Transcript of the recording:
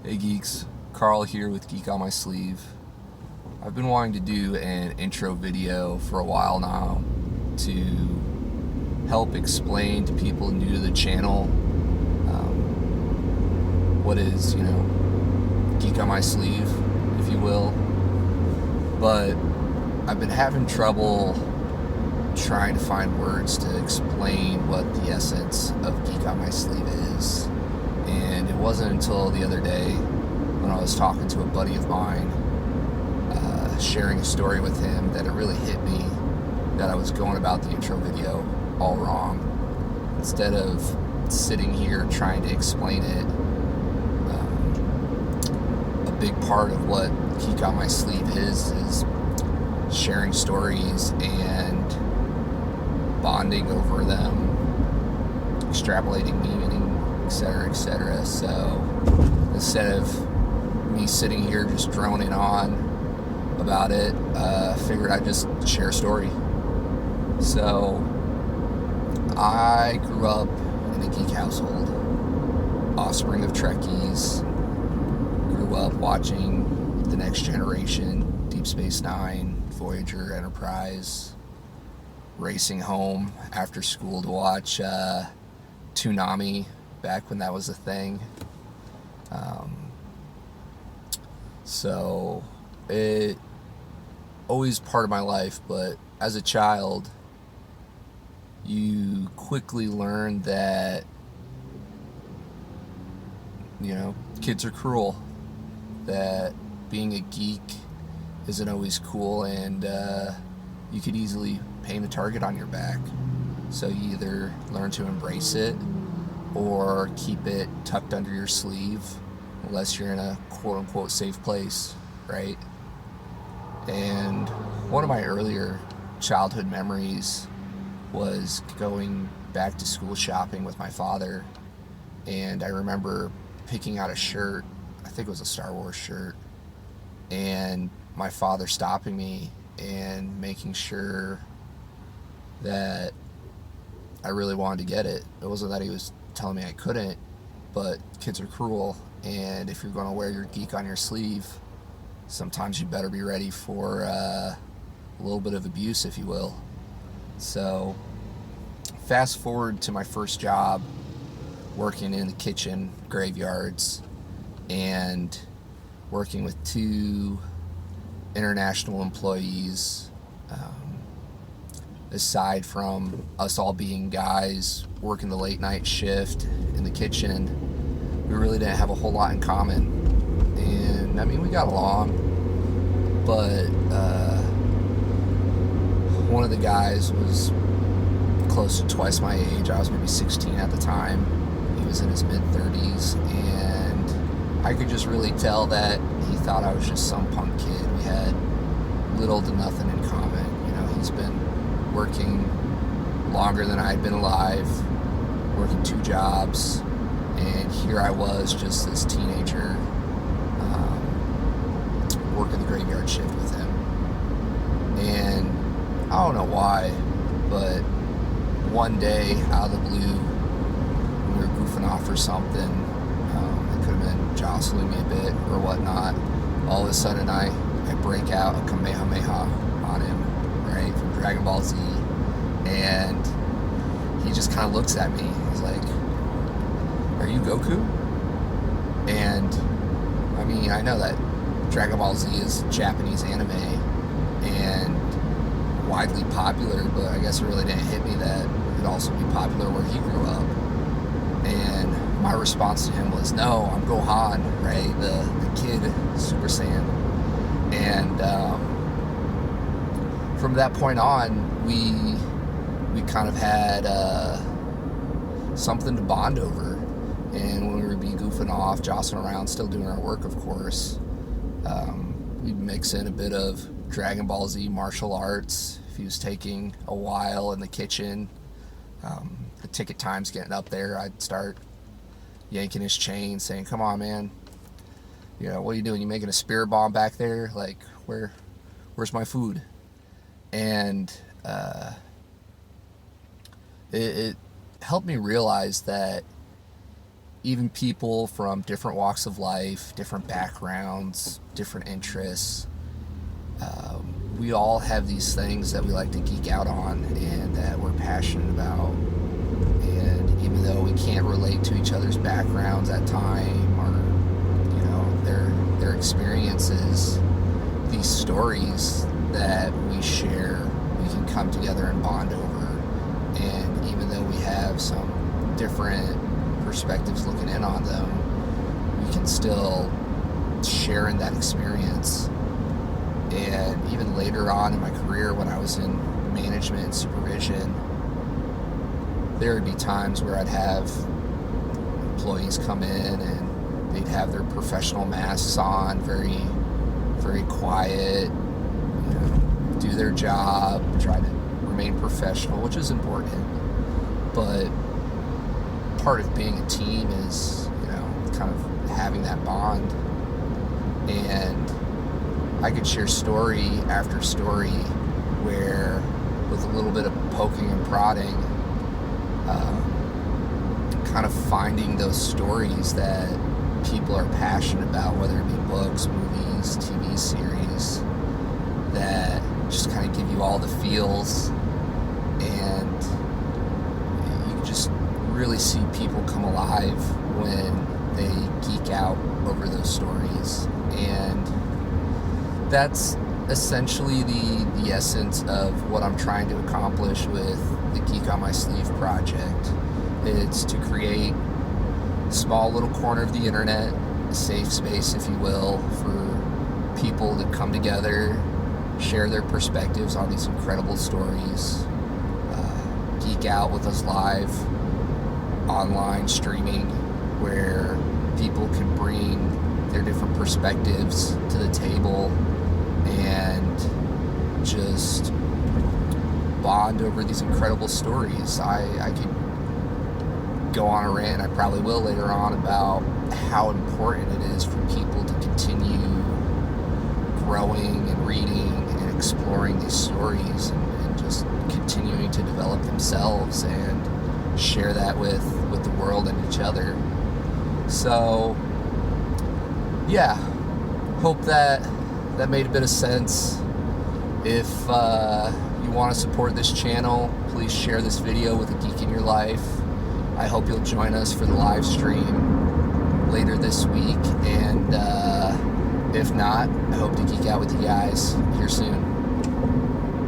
Hey Geeks, Karl here with Geek on my sleeve. I've been wanting to do an intro video for a while now to help explain to people new to the channel what is, Geek on my sleeve, if you will. But I've been having trouble trying to find words to explain what the essence of Geek on my sleeve is. And it wasn't until the other day when I was talking to a buddy of mine, sharing a story with him, that it really hit me that I was going about the intro video all wrong. Instead of sitting here trying to explain it, a big part of what Geek on my sleeve is sharing stories and bonding over them, extrapolating meaning, etc., etc. So instead of me sitting here just droning on about it, figured I'd just share a story. So I grew up in a geek household, offspring of Trekkies. Grew up watching The Next Generation, Deep Space Nine, Voyager, Enterprise, racing home after school to watch Toonami back when that was a thing. So it always part of my life, but as a child you quickly learn that kids are cruel, that being a geek isn't always cool, and you could easily paint a target on your back. So you either learn to embrace it or keep it tucked under your sleeve, unless you're in a quote-unquote safe place, right? And one of my earlier childhood memories was going back to school shopping with my father, and I remember picking out a shirt, I think it was a Star Wars shirt, and my father stopping me and making sure that I really wanted to get it. It wasn't that he was telling me I couldn't, but kids are cruel, and if you're going to wear your geek on your sleeve, sometimes you better be ready for a little bit of abuse, if you will. So fast forward to my first job, working in the kitchen graveyards and working with two international employees. Aside from us all being guys working the late night shift in the kitchen, we really didn't have a whole lot in common. And I mean, we got along, but one of the guys was close to twice my age. I was maybe 16 at the time. He was in his mid-30s, and I could just really tell that he thought I was just some punk kid. We had little to nothing in common. He's been working longer than I had been alive, working 2 jobs, and here I was, just this teenager, working the graveyard shift with him. And I don't know why, but one day, out of the blue, when we were goofing off or something, it could have been jostling me a bit or whatnot, all of a sudden I break out a Kamehameha on him, right, from Dragon Ball Z, and he just kind of looks at me. He's like, "Are you Goku?" And I mean, I know that Dragon Ball Z is Japanese anime and widely popular, but I guess it really didn't hit me that it'd also be popular where he grew up. And my response to him was, "No, I'm Gohan, right? The kid Super Saiyan." And from that point on, we kind of had something to bond over. And when we would be goofing off, jostling around, still doing our work, of course, we'd mix in a bit of Dragon Ball Z martial arts. If he was taking a while in the kitchen, the ticket time's getting up there, I'd start yanking his chain, saying, "Come on, man. What are you doing? You making a spirit bomb back there? Like, where's my food?" And it helped me realize that even people from different walks of life, different backgrounds, different interests. We all have these things that we like to geek out on and that we're passionate about. And even though we can't relate to each other's backgrounds at time or, their experiences, these stories that we share, we can come together and bond over. And even though we have some different perspectives looking in on them, we can still share in that experience. And even later on in my career, when I was in management and supervision, there would be times where I'd have employees come in and they'd have their professional masks on, very, very quiet, do their job, try to remain professional, which is important. But part of being a team is, kind of having that bond. And I could share story after story where, with a little bit of poking and prodding, kind of finding those stories that people are passionate about, whether it be books, movies, TV series, that just kind of give you all the feels, and you can just really see people come alive when they geek out over those stories. And that's essentially the essence of what I'm trying to accomplish with the Geek on My Sleeve project. It's to create a small little corner of the internet, a safe space, if you will, for people to come together, share their perspectives on these incredible stories, geek out with us live, online streaming, where people can bring their different perspectives to the table and just bond over these incredible stories. I could go on a rant, I probably will later on, about how important it is for people to continue growing and reading and exploring these stories and just continuing to develop themselves and share that with the world and each other. So yeah, hope that made a bit of sense. If you want to support this channel, please share this video with a geek in your life. I hope you'll join us for the live stream later this week, and if not, I hope to geek out with you guys here soon.